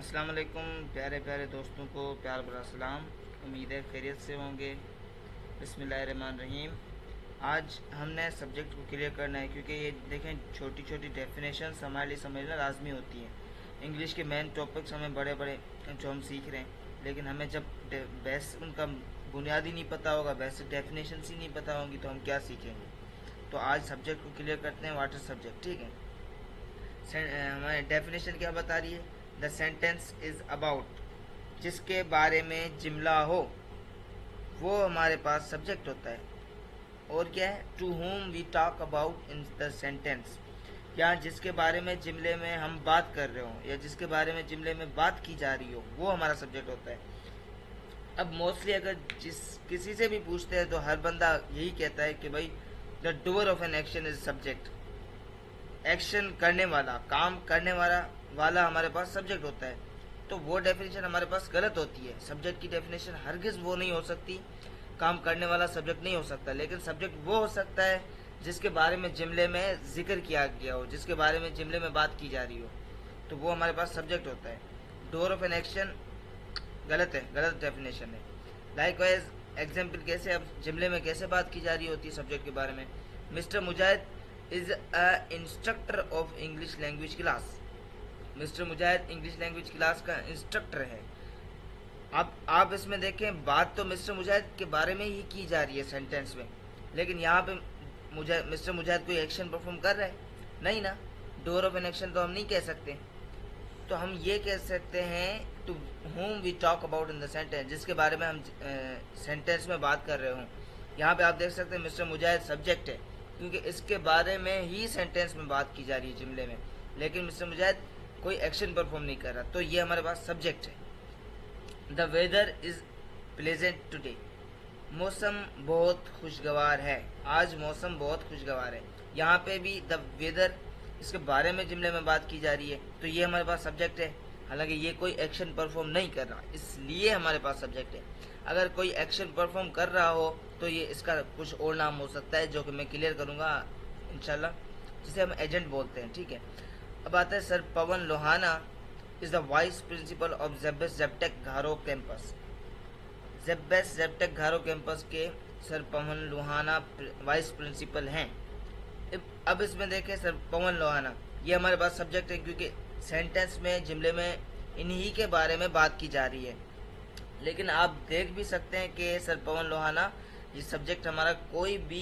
अस्सलाम वालेकुम प्यारे प्यारे दोस्तों को प्यार भरा सलाम। उम्मीद है खैरियत से होंगे। बिस्मिल्लाहिर्रहमानिर्रहीम। आज हमने सब्जेक्ट को क्लियर करना है क्योंकि ये देखें छोटी छोटी डेफिनेशंस हमारे लिए समझना लाजमी होती हैं। इंग्लिश के मेन टॉपिक्स हमें बड़े बड़े जो हम सीख रहे हैं, लेकिन हमें जब बेस उनका बुनियादी नहीं पता होगा, बेसिक डेफिनेशंस ही नहीं पता होंगी तो हम क्या सीखेंगे। तो आज सब्जेक्ट को क्लियर करते हैं। वाटर सब्जेक्ट, ठीक है। हमारी डेफिनेशन क्या बता रही है? द सेंटेंस इज अबाउट, जिसके बारे में जुमला हो वो हमारे पास सब्जेक्ट होता है। और क्या है? To whom we talk about in the sentence, या जिसके बारे में जुमले में हम बात कर रहे हो या जिसके बारे में जुमले में बात की जा रही हो वो हमारा सब्जेक्ट होता है। अब मोस्टली अगर किसी से भी पूछते हैं तो हर बंदा यही कहता है कि भाई the doer of an action is subject. Action करने वाला, काम करने वाला हमारे पास सब्जेक्ट होता है। तो वो डेफिनेशन हमारे पास गलत होती है। सब्जेक्ट की डेफिनेशन हरगिज वो नहीं हो सकती, काम करने वाला सब्जेक्ट नहीं हो सकता। लेकिन सब्जेक्ट वो हो सकता है जिसके बारे में जुमले में जिक्र किया गया हो, जिसके बारे में जुमले में बात की जा रही हो, तो वो हमारे पास सब्जेक्ट होता है। डोर ऑफ एन एक्शन गलत है, गलत डेफिनेशन है। लाइकवाइज एग्जाम्पल कैसे, अब जुमले में कैसे बात की जा रही होती है सब्जेक्ट के बारे में? Mister Mujahid is a instructor of English language class. Mister Mujahid English language class का इंस्ट्रक्टर है। अब आप इसमें देखें, बात तो मिस्टर मुजाहिद के बारे में ही की जा रही है सेंटेंस में, लेकिन यहाँ पे मिस्टर मुजाहिद कोई एक्शन परफॉर्म कर रहा है? नहीं ना। डोर ऑफ एन एक्शन तो हम नहीं कह सकते। तो हम ये कह सकते हैं to whom we talk about in the sentence, जिसके बारे में हम सेंटेंस में बात कर रहे हों। यहाँ पे आप देख सकते हैं मिस्टर मुजाहिद सब्जेक्ट है क्योंकि इसके बारे में ही सेंटेंस में बात की जा रही है जुमले में, लेकिन मिस्टर मुजाहिद कोई एक्शन परफॉर्म नहीं कर रहा, तो ये हमारे पास सब्जेक्ट है। The weather is pleasant today. मौसम बहुत खुशगवार है। आज मौसम बहुत खुशगवार है। यहाँ पे भी द वेदर, इसके बारे में जुमले में बात की जा रही है, तो ये हमारे पास सब्जेक्ट है। हालांकि ये कोई एक्शन परफॉर्म नहीं कर रहा, इसलिए हमारे पास सब्जेक्ट है। अगर कोई एक्शन परफॉर्म कर रहा हो तो ये इसका कुछ और नाम हो सकता है जो कि मैं क्लियर करूंगा इंशाल्लाह, जिसे हम एजेंट बोलते हैं, ठीक है। अब आता है sir Pawan Lohana is the vice principal of जेबेस जेबटेक घारो कैंपस। जेबेस जेबटेक घारो कैंपस के sir Pawan Lohana vice principal हैं। अब इसमें देखें सर पवन लोहाना, ये हमारे पास सब्जेक्ट है क्योंकि सेंटेंस में जुमले में इन्हीं के बारे में बात की जा रही है। लेकिन आप देख भी सकते हैं कि सर पवन लोहाना ये सब्जेक्ट हमारा कोई भी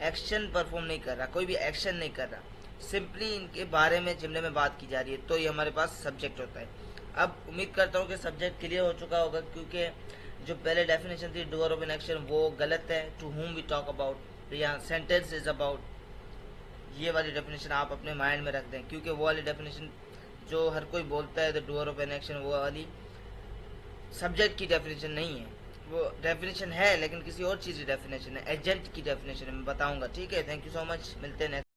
एक्शन परफॉर्म नहीं कर रहा, कोई भी एक्शन नहीं कर रहा, सिंपली इनके बारे में जुमले में बात की जा रही है, तो ये हमारे पास सब्जेक्ट होता है। अब उम्मीद करता हूँ कि सब्जेक्ट क्लियर हो चुका होगा, क्योंकि जो पहले डेफिनेशन थी डूअर ऑफ एन एक्शन वो गलत है। To whom we talk about, तो यहाँ सेंटेंस इज अबाउट, ये वाली डेफिनेशन आप अपने माइंड में रख दें, क्योंकि वो वाली डेफिनेशन जो हर कोई बोलता है the doer of an action, वो वाली सब्जेक्ट की डेफिनेशन नहीं है। वो डेफिनेशन है लेकिन किसी और चीज़ की डेफिनेशन है, एजेंट की डेफिनेशन है। मैं बताऊंगा, ठीक है। थैंक यू सो मच, मिलते हैं नेक्स्ट।